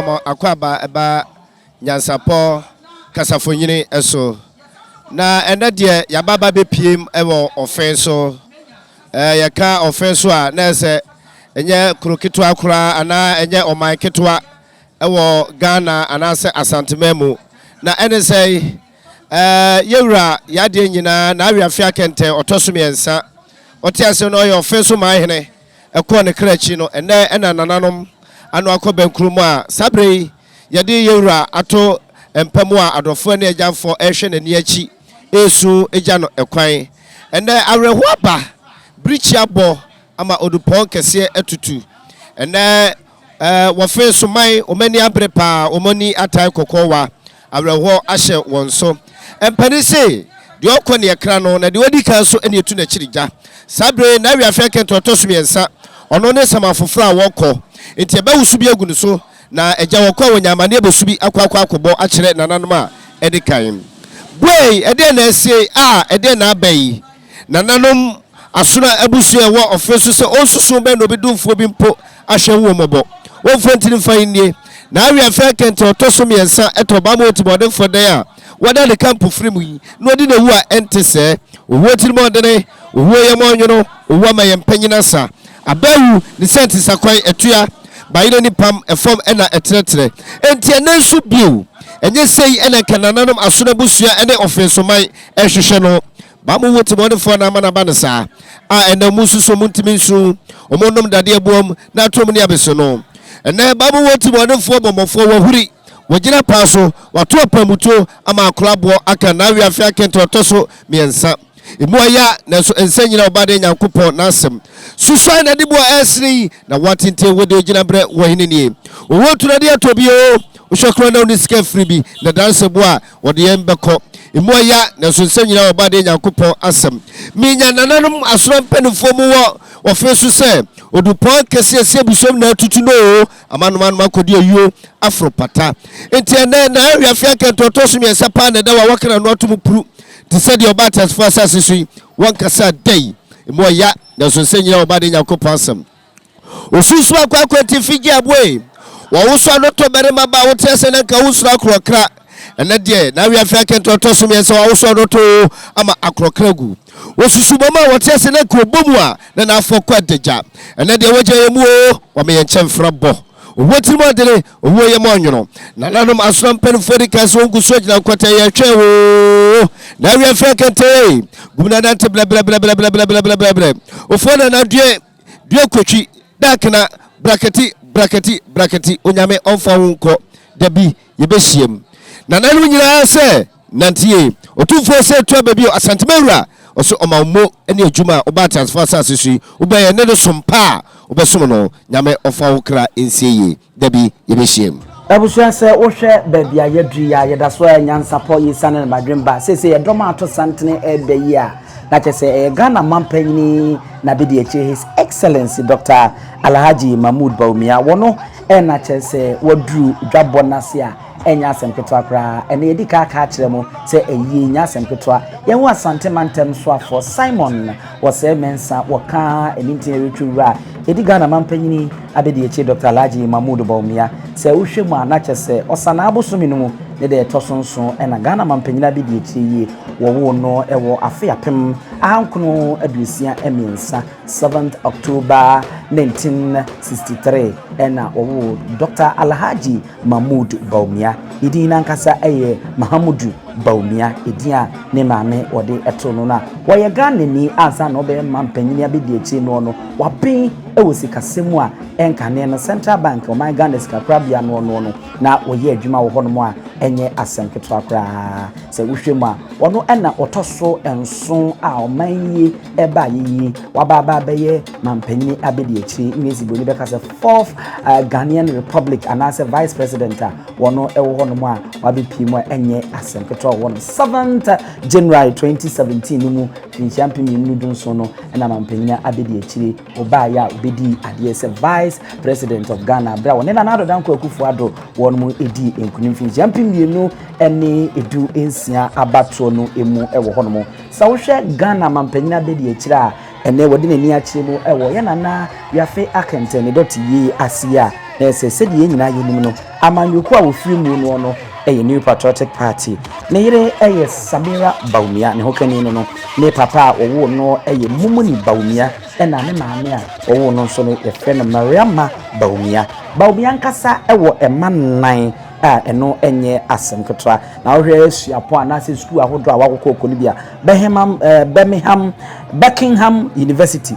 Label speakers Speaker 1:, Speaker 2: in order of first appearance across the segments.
Speaker 1: mama akwaba eba NYANSAPO kasafonyini eso na ene de yababa be piem ewo offenso yaka offenso a na ese enye kroketo akura ana enye oman ketwa ewo Ghana anase Asante memu na ene sei yewura yade nyina na Wiafe Akenten otosomiensa otiase no yo offenso manhene ekọ ne krachi no ene nananom anu akobenkrumu a sabre yade yewura ato empemu a adofo ne ajanfo ehwe nani achi esu eja no ekwan ene areho aba brichi abo ama odupon kese etutu ene wofe soman omani abrepa omani atai kokowa areho ahye wonso empani se de okone ekra no na de wadi kan so ene etu na chirija sabre na Wiafe Akenten otosomiensa ono ne samafofra a wokọ enti ebe wusubi agunu so na eja wokọ wonyamane ebosubi akwa akobo akire nananom a edikan boy ede na ese ede na abai nananom asuna abusu ewo ofesu se onsusu be no bedumfo bi mpo ahwe wo mobo wonfo ntini fanie na Wiafe Akenten otosomiensa etoba mo otibode foden a wada de camp frimu yi no de na wu a entese owo tilimo de owo yemonyono owo ma yempanyina sa abawu ni senti sakwan etua bayina ni pam efom ena etretre enti enansu biu enye sei ena kanananom asona busua ene offensoman ehwehwe no ba mo woti mo de fo na mana ba ne sa ena mususo muntimi nsu omonom dade abuom na atom ni abeso no ena ba mo woti mo de fo bomofo wahuri wajina paso watu apamuto ama akolabo aka na Wiafe Akenten otoso miensa Imoya na so ensanyina obade Nyankopon nasem susai na dibo esri na watinte wode gina bre wohine nie owotu na de atobio ushokro na uniske fribi na danse boa wode yembeko Imoya na so ensanyina obade Nyankopon asem minya nananom asoro mpanifo mu wo fesu se odupon kese ese busom na tutu no amanom akodi ayuo afropata enti na Wiafe Akenten otosomiensa pa na da wa wakana no atumupuru ti said your battles for assassin one kasa day moya na so senyina obade Nyankopon asem osusu akwakwati figi abwe wo wuso anoto berema ba wotese na ka wuso akrokra ene de na Wiafe Akenten otosomiensa wo wuso anoto ama akrokra gu osusu boma wotese na ka obomu a na afokwa deja ene de woje yemu o me yenchemfra bo woti modere owo ye monyono na nanom asram penfori kaso nguso gina kwata ye twe wo na Wiafe Akenten gumna dante bla bla bla bla bla bla bla bla bla bla ofona na due kotwi dakna braketi onyame onfa wonko dabi ye behiem na nanom nyina se nantie otufo se to babi Asante mewura oso omammo ene adwuma oba transfer asase obaye ne sompa obesom no nyame ofa wokra ensieye dabi ye behiem
Speaker 2: Abusua se wohwe babia yedri ya yedaso NYANSAPO yisane madwemba sese yedoma ato santene ebeyi a na chese Ghana mampanyini na bidi eche His Excellency Dr. Alhaji Mahmoud Bawumia wono na chese wadru dwabonase a enya asemketwa kra ene edika aka kiremo se eyi nya asemketwa yenwo Asante mantem so afo Simon wose mensa woka enintin retwura edi Ghana mampanyini abedi eche Dr. Alhaji Mahmoud Bawumia se wohwemu anache se osana abosumi no ne de tosonso ena Ghana mampanyini abedi eche yi wo no ewo afiapem ankono adusia eminsa 7th October 1963 ena wo Dr. Alhaji Mahmoud Bawumia idina nkasa eye Mahamudu Bawumia idia ne maame ode etono na woye Ghana ni ansa no be mampanyini abedi eche no wapen ewo sikasemu a enkane no Central Bank o my Ghana sikakrabia no na woye adwuma wo hono a enye asemketo akra se wohwemu a wono ena otoso enso a omanye eba yi wababa beye mampanyini abedi eche ngezi boni beka se 4th Ghanaian Republic anase Vice President a wono ewo hono a wabepimo enye asemketo wono 7th January 2017 mu champion nudun so no ena mampanyini abedi eche obaya obedi ade se Vice President of Ghana bra wona na ado danko akufo ado wono mu edi enkunimfi champion mienu ene edu ensia abato no emu ewo hono mo sa wohwe Ghana mampanyini abedi eche a ene wodi nani akire mu ewo ye nana Wiafe Akenten DOTI asia na se se die nyina yenim no amanyoko a wofiri mu no no New Patriotic Party ne yere Samira Bawumia ne hokani no ne papa owo no Mumuni Bawumia na ne maame a owo no so no friend Mariama Bawumia nkasa ewo eman eno enye asem ketwa na ohwe asuapo anase school ahodo a wakokọ okoni bia Buckingham University,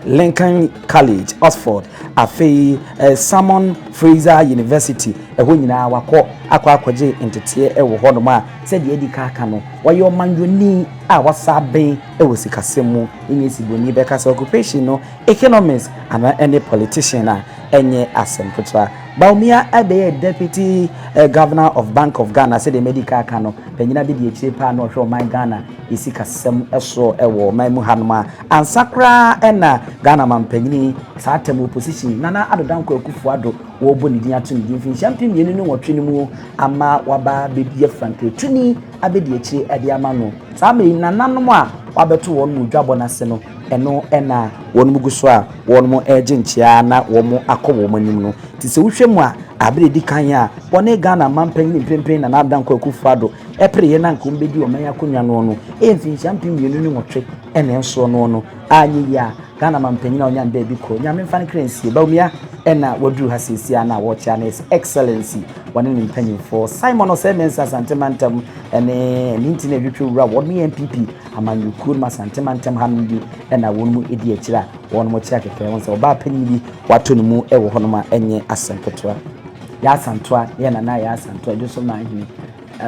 Speaker 2: Lincoln College, Oxford, Afi Simon Fraser University, eho nyina wakọ akwaje entete ewo hono ma se de edika aka no wayo manwoni a wasabe ewo sikasemu inyesi boni bekasa occupation no economics ana any politician a enye asem ketwa Bawumia abe deputy governor of Bank of Ghana said the medical kano penyina bi die chepa na ohwe man Ghana isikasem eso ewo man mu hanoma ansakra na Ghana man penyini satem opposition nana adodan ko akufu ado wo bo ni din ato ni din fin champion yenu no wotwe ni mu ama waba bebie frank tuni abedi echi ade ama no sa me nananom a wabeto won mu dwabo na se no eno na won mu guso a won mu eginchia na won mu akọ won anim no ti se wohwemu a abere di kan a won Ghana man panyin pempen na adan ko akufu ado epre ye na nkom bedi o man akonwa no no fin champion yenu no wotwe ene enso no no anyi ya Ghana man panyin na onya nda bi ko nyame mfa ne krensie Bawumia ena wodru hasisi ana watcha na excellency woni ni panyin for Simon Osemensa Santemantam ene nintine witwe wura woni MPP amanyukur ma Santemantam hanudi ena wonu edi akira wonu mo chia keke won se oba panyin bi wato ne mu ewo hono ma enye asampetwa ya santoa ye na ya santoa joso manhene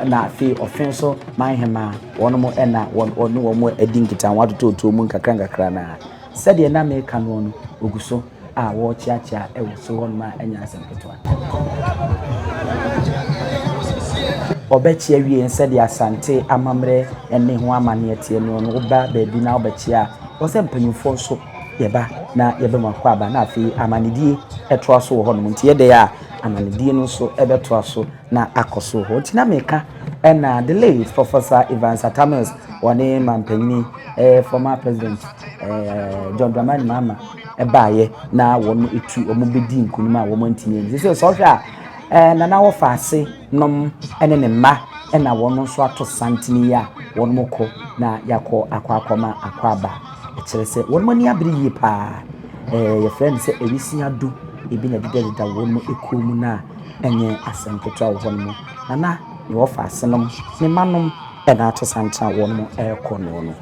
Speaker 2: na fi offenso manhema wonu mo ena wonu mo edinkita wato to mu nkakra na sede na me ka no no oguso a wo chiachia ewo so won ma enya asampetwa obechi awie sede Asante amamre ene ho amane tie no no ba baabi na obechia wo se mpanyufo so yeba na yebe makwa ba na afi amanedie etwa so wo hono ntie de ya amanedie no so ebetwa so na akoso ho ntina meka ena the late Professor Evans Atamus woni mampanyini former president John Dramani Mahama ebaye na wonu etu omubedi nkunima wo mantini se so hwa na wo faase nom ene ne mma ena wonu so ato santini ya wonu moko na yakọ akwakọma akwaba ekire se wonu mani abiri yi pa ye friend se ewisi adu ebi na dideda wonu ekomu na enye asempeto a wonu na wo faase nom ne manom ena ato santra wonu ekono no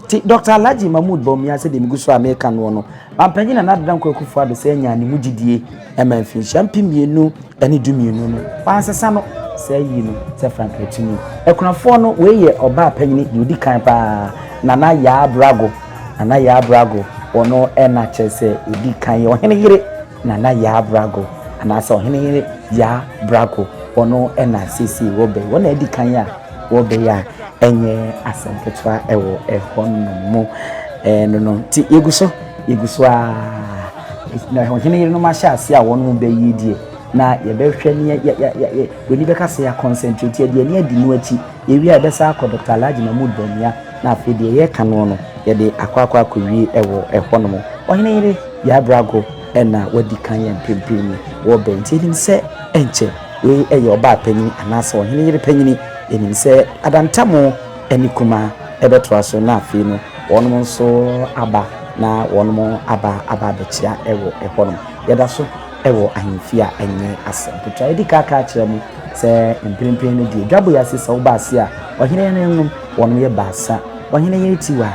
Speaker 2: ti Dr. Alhaji Mahmood Bawumia se de miguso America no no ampanyina na dadan ko akufu ado se nya ne mugidie emanfin champion mienu ene dumienu no pansesa no se yi no se franketini ekunafo no we ye oba panyini de odi kan pa nana ya brago ono ena chese odi kan yo hene yire nana ya brago ana so hene yire ya brago ono ena sisi wobe wona edi kan ya wobe ya enye asampetwa ewo ehonomo no ti yeguso a na hene yire no ma sha ase a wono be yidie na yebehwe ne weni beka se ya concentrate de ne adi no achi ewi a besa akọ Dr. Alhaji Mahmood Bawumia na afede ye ka no ye de akwa akọwi ewo ehonomo ohene yire ya brago ena wadi kan ya pempeni wo benti nim se enche we eye oba panyin anasa ohene yire panyini enim se adantamo enikuma ebetwa so na afi no wonom nso aba na wonom aba bechia ewo ehonom yeda so ewo ahemfia enye asempetra edika aka kire mu se mpempem ne die dwabo ya sisa oba ase a ohene ne nnom wonom ye baasa ohene ye tiwa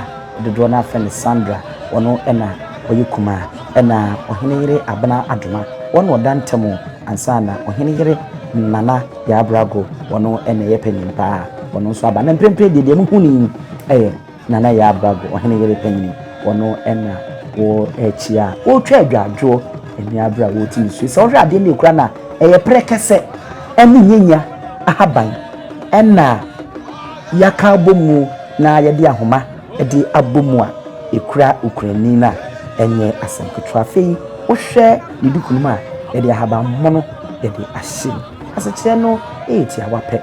Speaker 2: dodo na afa ne Sandra wono ena oyikuma ena ohene yire abana adoma wono odantamo ansana ohene yire nana ya brago wono ena ye penimpa wono so aba na mpempem de mu huni nana ya brago ohene yire penini wono ena wo echia wo twa adwadwo eni abra wo ti so so hwa de ne kura na eye prekese eni nyenya ahaban ena yaka bomu na ye de ahoma edi abomu a ekura ukraini na enye asanketwa fei wo hwe ne dukunuma ye de ahaban mono ye de ahye asakye no eti awape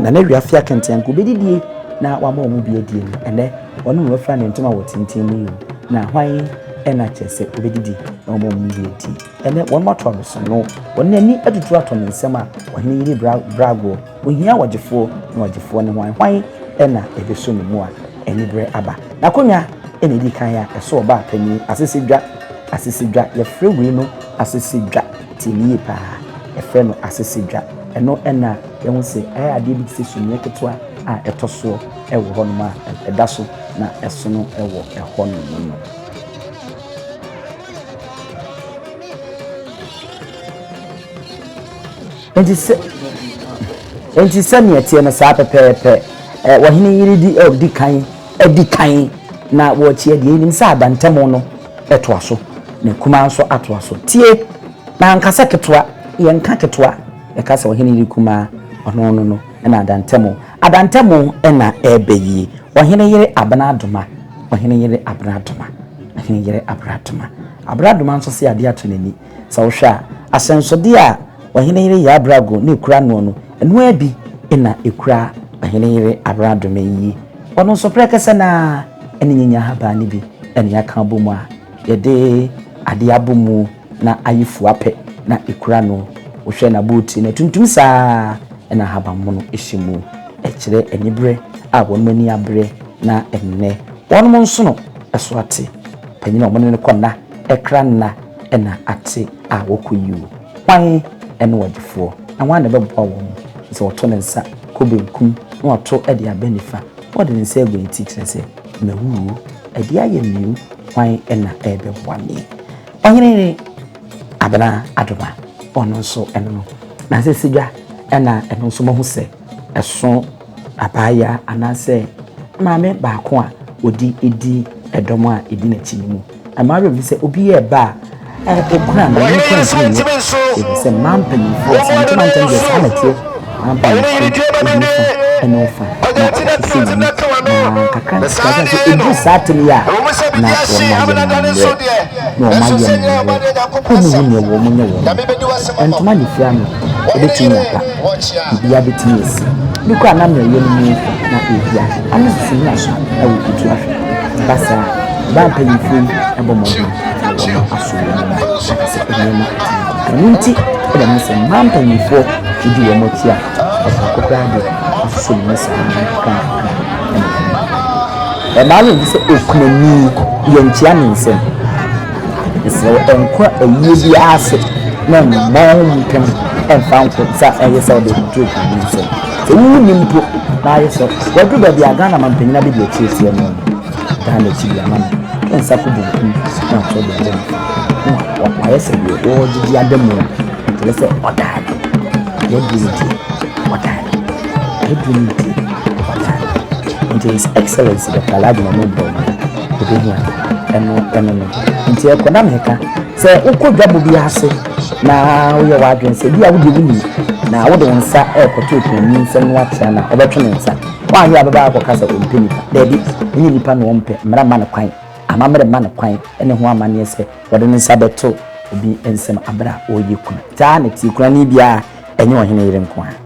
Speaker 2: na Wiafe Akenten ko bedidie na wama omu bi adie ene wonu wo fra ne ntoma wo tintin mu na hwan ena chese obedidi na omo mbieti ene won mato so no won ani adutu ato ne nsema ohene yiri brago ohia wagefo na wagefo ne hwan ena ebeso no mu a eni bre aba na konya ena di kan ya eso oba pani asesedwa ye frewi no asesedwa tiniye pa e fe no asesedwa eno ena ye hu se ade bi se sunye ketwa a etoso e wo hono ma edaso na eso no e wo e hono no enti se ne tie no sa pepepe wahene yiri di kan na wo tie de nim sa abantamo no eto aso na kuma nso ato aso tie na ankasa ketwa ye nka ketwa e ka se wahene yiri kuma ono no na adantamo na ebeyi wahene yiri abradoma nso se ade ato nani sa wo hwa asensode a wahene yiri ya abrago ne kura no enu abi na ekura wahene yiri abradoma yi ono so prekese na ene nyanya haba ni bi ene yaka bomu a yede ade abomu na ayifu ape na ekura no wo hwe na buti na tuntum saa na haba mu no ehyimu ekire enibre a won mani abre na enne won nso no eso ate panyina won ne konna ekra na na ate a wokoyu kwan ene wagefo na wan na bebo won so to ne nsa kobenkum na wato ade abenifa wode ne nsa egwe tikire se mewu ade ayemiu kwan na ebebwane onyere abana adoma ono nso eno na sesidwa ena eno nso mo se eso abaya anase maame baako a odi edomo a edi na chinimu amaro bi se obi ye ba okura na ni kwa ni se mampani fo se mantam de samatie mampani eno fa na kakra kaza se edu satni ya na wo mo entuma ni fiano ebetumi apa bia betumi esi biko anam na yenu na ebia anusu na so e wo kutu ahwe basa ba panyifo ebomo aso se enema nti eda mo se man panyifo idi wo motia akokra de aso ni sa kan e ma lo se okunani yentia ni nsem so enkwa eyi bi ase na mmom pem enfanko sa eyesa de kutu kan nsem so wuni mpo na yeso wadu ba bia Ghana mampanyina bi de chiesie no Ghana chi ya mama ensa ko bunku na so de dem wa yesa bi o jiji adamu le se odade ye dinti odade it is excellence the kaladi no bo ko de hia eno nti e kona meka se ukodwabo bi ase na wo ye wadwen se bia wo de wuni na wo de nsa e koto tuni nsa no atia na obetwe nsa wa hia baba akokasa ompeni debi ni nipa no ompe mra ma ne kwan amamre ma ne kwan ene ho amane se wo de nsa beto obi ensem abra oyi kuna ta ne ti kuna ni bia enye ohene yire nko a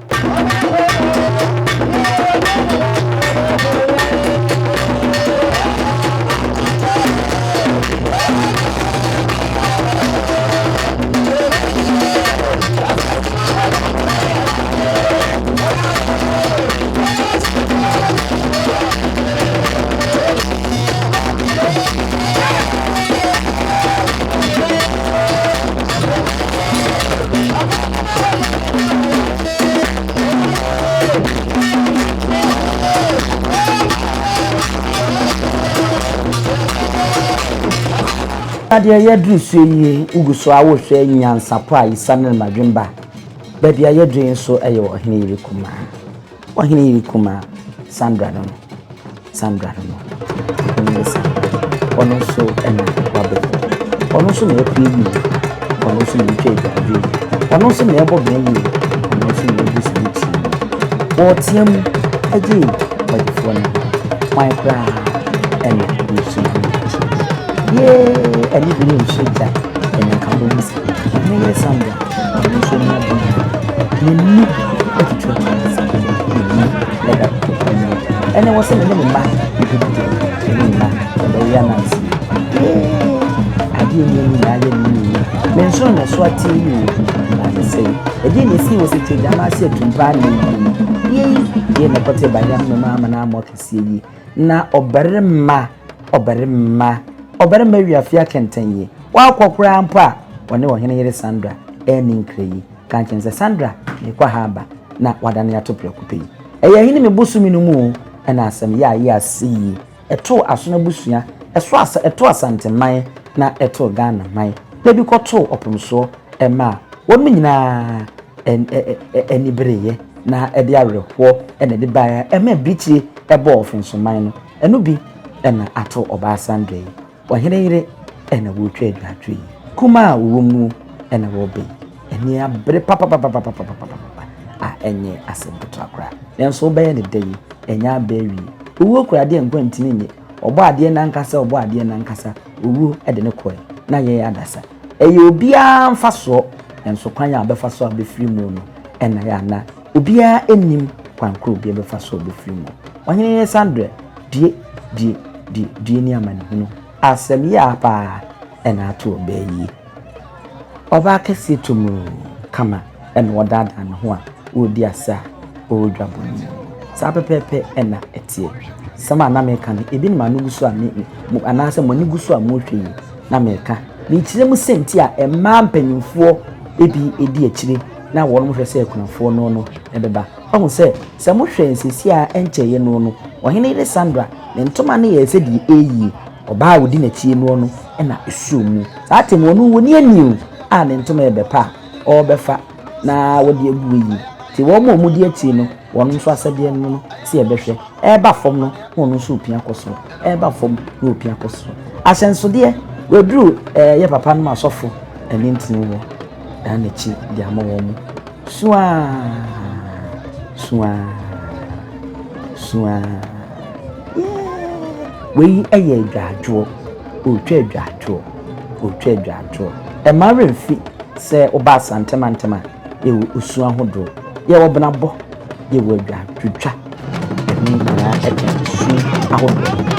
Speaker 2: Adia yedru so yi uguso a wo hwe NYANSAPO a isane madwemba badia yedru so eye ohene yiri kuma Sandra no ono so ena wabe ono so na epibi ono so na twa gadi ono so na ebo benu ono so na ebi sibiti o tiem aji wadifo na my cry ena bisu yeah ani bi ni shida ena kan bo misi ni ye Sandra ono so na bi ni etwa ene wose ne mba ni mba ya nansi die ni na ye ni men so na so ati ni na say e die ni si wo se che jama se tumpa ni ye na pote ba ya mama na mo kese yi na obarema Wiafe Akenten yi wa kwokura mpa wone wo hene yere Sandra eni nkreyi kanchense Sandra ni kwa haba na wadane ya topre kupe eye hene me bosumi no mu na asem ya asi eto asona busua eto Asante man na eto Ghana man na bi koto opomso ema won nyina eni breye na edi awerho ena de baa ema bitie ebo OFFINSOMANHENE no enu bi ena ato oba Sandra yi wa hene yere ena wo twa adwatwe kuma wo mu ena wo be eni abre papa enye asebutwa kra nenso be ne dey enya bewi owo kra de nkwanti nye obo ade na nkasa owo ede ne koe na ye adasa eye obia mfaso nenso kwanya abefaso abefiri mu no ena ya na obia enim kwankro obia befaso abefiri mu wanyene Sandra die ni amane no asem ya pa ena ato obayi oba kese tumu kama ena wadada na ho a odi asa o dwaboni sa pepepe ena etie sama na meka no ebi ni manuguso a mu anase moni guso a mo hwe na meka ni kire mu senti a emma mpanyimfo ebi edi akire na wonu hwe se ekunafo no ebeba ohu se mo hwe nsesi a encheye no ohene ire Sandra ne ntoma ne ye se di eyi oba wodi na chie no ena esuomu sa atem wonu woni aniu a ne ntoma ebepa obefa na wodi ebu yi ti wo mo mudi ati no wonu so asade no si ebehwe eba fom no wonu so opia koso eba fom no opia koso asenso de wedru ye papa no asofo eni ntini wo na chi di amawo mu sua we eye dwadwo otwa dwadwo e mare mfi se oba Asante mantema e osua hodo ye wo bena bo ye wo dwadwa ni na e su ahodo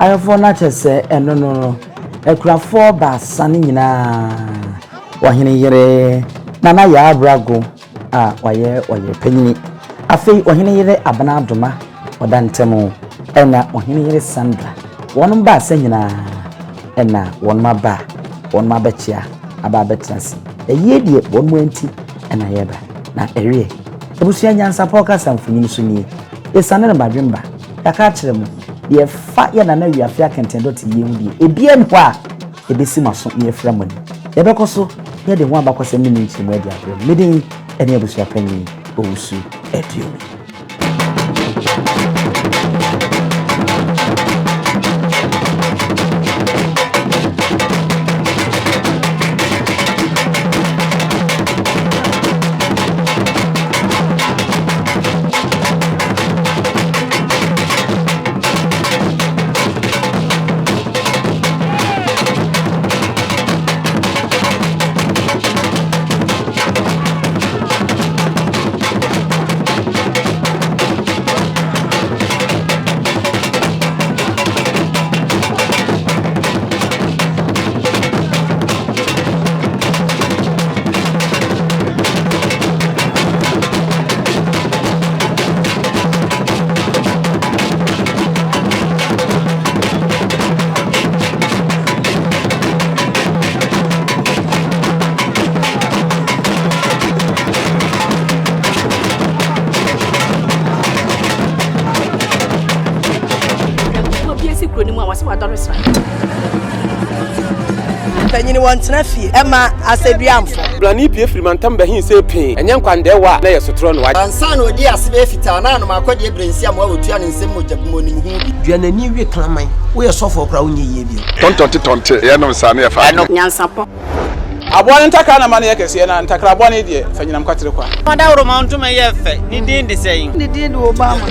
Speaker 2: ayofo na chese eno no ekurafo ba sane nyina wahene yere na ya abrago a waye panyini afei wahene yere abana adoma odantem ena wahene yere Sandra wonum ba sa nyina ena wonum abachia aba betrasi eye die wonmu anti ena yeba na erie ebusu NYANSAPO ka samfunyini so ni esane na badwemba yaka kyerɛ mu ye fa ye na Wiafe Akenten DOTI ye hu die ebia nko a ebesi maso ye fra mu ni ye bɛkɔ so ye de ho abakɔsɛm ni nkyerɛ mu adi abrɛ medin ene abusua panyin owusu aduomi.
Speaker 3: Penny wants na fie Emma Abibirem
Speaker 4: Blani pie frimantam be hin se pin enye nkwandewa na yesotro no wa
Speaker 3: ansa na odi asebe fita na no makode brensi am wa otua ne nsem mojabumo ni hu
Speaker 5: duanani wie klaman wo yesofo kra wonye ye bi
Speaker 6: tonte ye no nsa na ye fa
Speaker 3: NYANSAPO
Speaker 4: abone ntaka na mane yekese na ntakra abone de fanyinam kwatere kwa
Speaker 7: Madawro mountuma ye fe ni din de sey
Speaker 3: ni din de Obama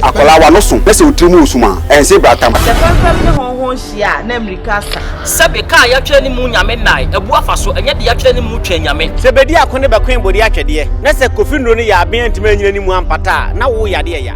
Speaker 6: akola wa no so pese utrimu usuma ense bratam
Speaker 3: sefanfam ne honhon hia na America sa
Speaker 7: sebe ka ya twa ni mu nyame nai ebu afa so enye de ya twa ni mu twa nyame
Speaker 8: sebedi akone bakwen bodi atwede na se kofi nro ni ya aben antima nyina ni mu ampata na wo yade ya